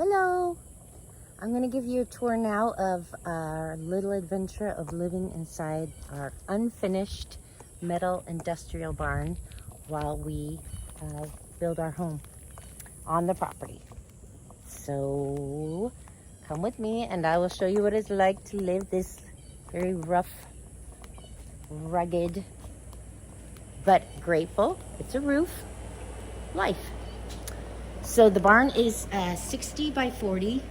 Hello! I'm going to give you a tour now of our little adventure of living inside our unfinished metal industrial barn while we build our home on the property. So come with me and I will show you what it's like to live this very rough, rugged, but grateful, it's a roof, life. So the barn is 60 by 40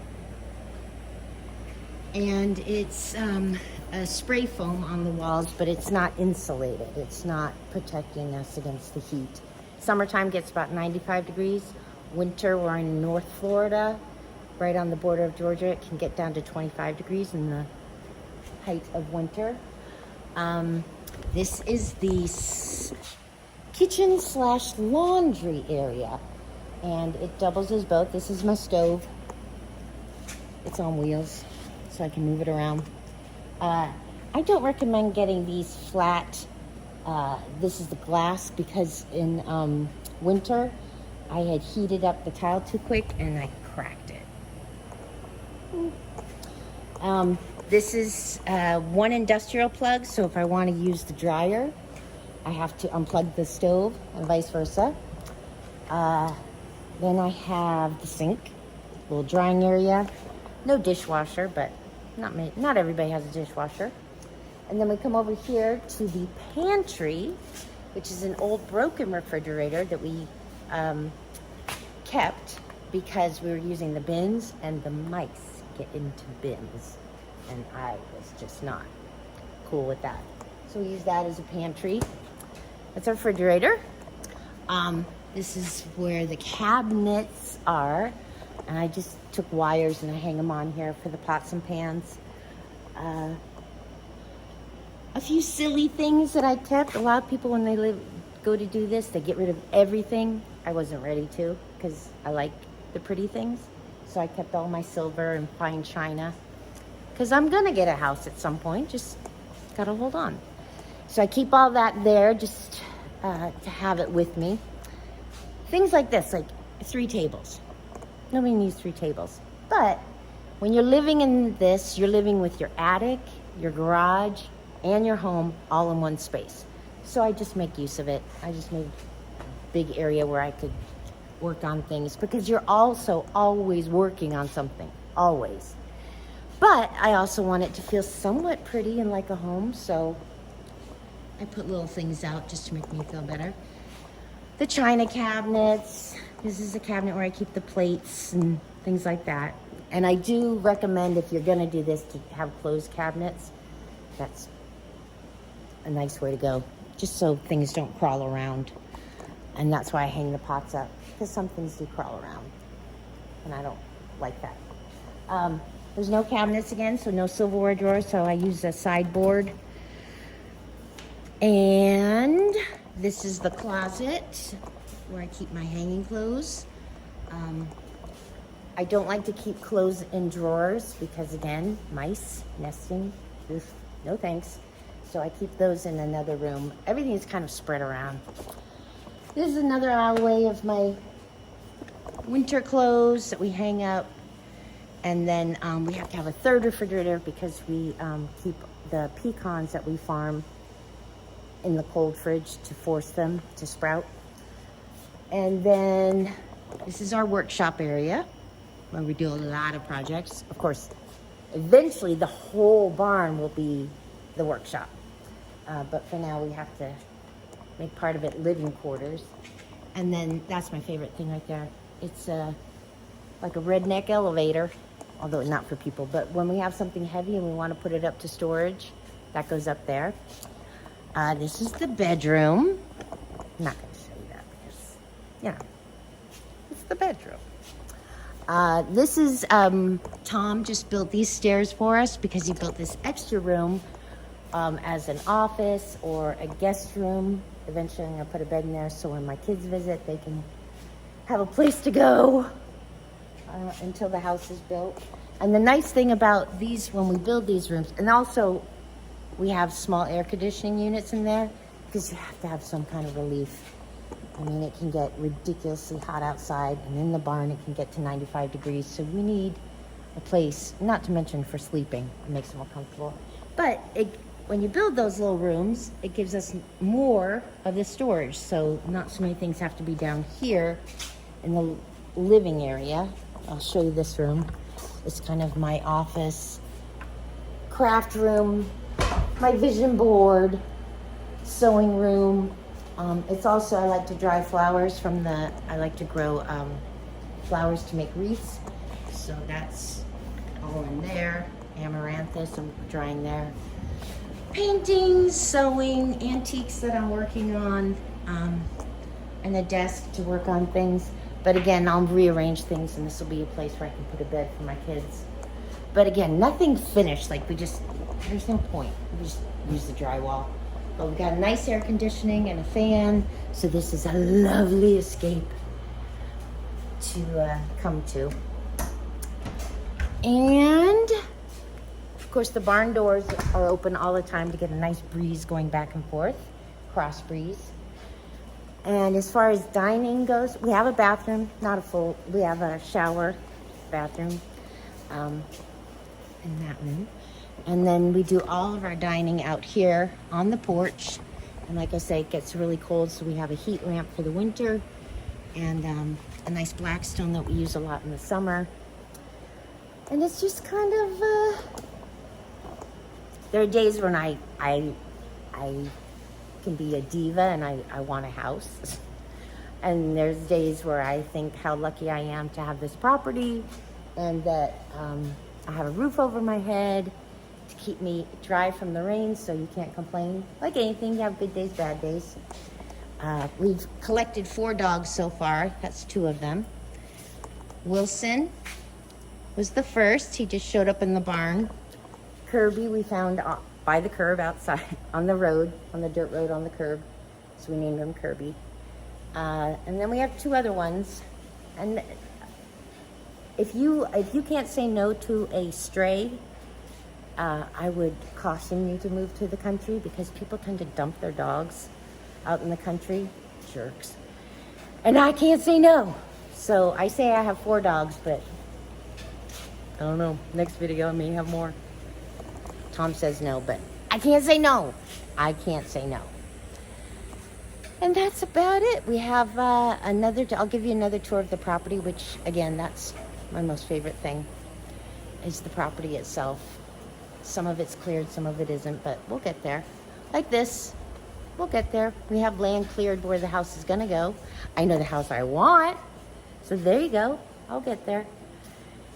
and it's a spray foam on the walls, but it's not insulated. It's not protecting us against the heat. Summertime gets about 95 degrees. Winter, we're in North Florida, right on the border of Georgia. It can get down to 25 degrees in the height of winter. This is the kitchen slash laundry area. And it doubles as both. This is my stove. It's on wheels, so I can move it around. I don't recommend getting these flat. This is the glass because in winter, I had heated up the tile too quick and I cracked it. This is one industrial plug, so if I want to use the dryer, I have to unplug the stove and vice versa. Then I have the sink, little drying area, no dishwasher, but not everybody has a dishwasher. And then we come over here to the pantry, which is an old broken refrigerator that we kept because we were using the bins and the mice get into bins. And I was just not cool with that. So we use that as a pantry. That's our refrigerator. This is where the cabinets are, and I just took wires and I hang them on here for the pots and pans. A few silly things that I kept. A lot of people, when they go to do this, they get rid of everything. I wasn't ready to, because I like the pretty things. So I kept all my silver and fine china, because I'm gonna get a house at some point, just gotta hold on. So I keep all that there just to have it with me. Things like this, like 3 tables. Nobody needs 3 tables. But when you're living in this, you're living with your attic, your garage, and your home all in one space. So I just make use of it. I just made a big area where I could work on things, because you're also always working on something, always. But I also want it to feel somewhat pretty and like a home, so I put little things out just to make me feel better. The china cabinets. This is a cabinet where I keep the plates and things like that. And I do recommend, if you're gonna do this, to have closed cabinets. That's a nice way to go, just so things don't crawl around. And that's why I hang the pots up, because some things do crawl around, and I don't like that. There's no cabinets again, so no silverware drawers, so I use a sideboard. And this is the closet where I keep my hanging clothes. I don't like to keep clothes in drawers because, again, mice, nesting, oof, no thanks. So I keep those in another room. Everything is kind of spread around. This is another alleyway of my winter clothes that we hang up. And then we have to have a third refrigerator because we keep the pecans that we farm in the cold fridge to force them to sprout. And then this is our workshop area where we do a lot of projects. Of course, eventually the whole barn will be the workshop. But for now we have to make part of it living quarters. And then that's my favorite thing right there. It's like a redneck elevator, although not for people, but when we have something heavy and we want to put it up to storage, that goes up there. This is the bedroom. I'm not going to show you that because, you know, it's the bedroom. This is, Tom just built these stairs for us because he built this extra room as an office or a guest room. Eventually I'm going to put a bed in there so when my kids visit, they can have a place to go until the house is built. And the nice thing about these, when we build these rooms, and also we have small air conditioning units in there because you have to have some kind of relief I mean, it can get ridiculously hot outside, and in the barn it can get to 95 degrees. So we need a place, not to mention for sleeping, it makes it more comfortable. But when you build those little rooms, it gives us more of the storage. So not so many things have to be down here in the living area. I'll show you this room. It's kind of my office, craft room, my vision board, sewing room. It's also, I like to dry flowers I like to grow flowers to make wreaths. So that's all in there. Amaranthus, I'm drying there. Paintings, sewing, antiques that I'm working on, and a desk to work on things. But again, I'll rearrange things, and this will be a place where I can put a bed for my kids. But again, nothing finished. Like there's no point. We just use the drywall. But we've got nice air conditioning and a fan. So this is a lovely escape to come to. And of course, the barn doors are open all the time to get a nice breeze going back and forth, cross breeze. And as far as dining goes, we have a bathroom, we have a shower, bathroom in that room. And then we do all of our dining out here on the porch. And like I say, it gets really cold, so we have a heat lamp for the winter and a nice Blackstone that we use a lot in the summer. And it's just kind of, there are days when I can be a diva and I want a house. And there's days where I think how lucky I am to have this property and that I have a roof over my head to keep me dry from the rain, so you can't complain. Like anything, you have good days, bad days. We've collected 4 dogs so far. That's 2 of them. Wilson was the first. He just showed up in the barn. Kirby we found by the curb outside on the road, on the dirt road on the curb. So we named him Kirby. And then we have 2 other ones. And if you can't say no to a stray, I would caution you to move to the country, because people tend to dump their dogs out in the country. Jerks. And I can't say no. So I say I have 4 dogs, but I don't know. Next video I may have more. Tom says no, but I can't say no. I can't say no. And that's about it. We have I'll give you another tour of the property, which again, that's my most favorite thing, is the property itself. Some of it's cleared, some of it isn't, but we'll get there. Like this, we'll get there. We have land cleared where the house is gonna go. I know the house I want, so there you go. I'll get there.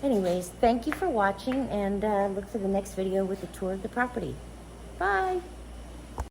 Anyways, thank you for watching, and look for the next video with the tour of the property. Bye.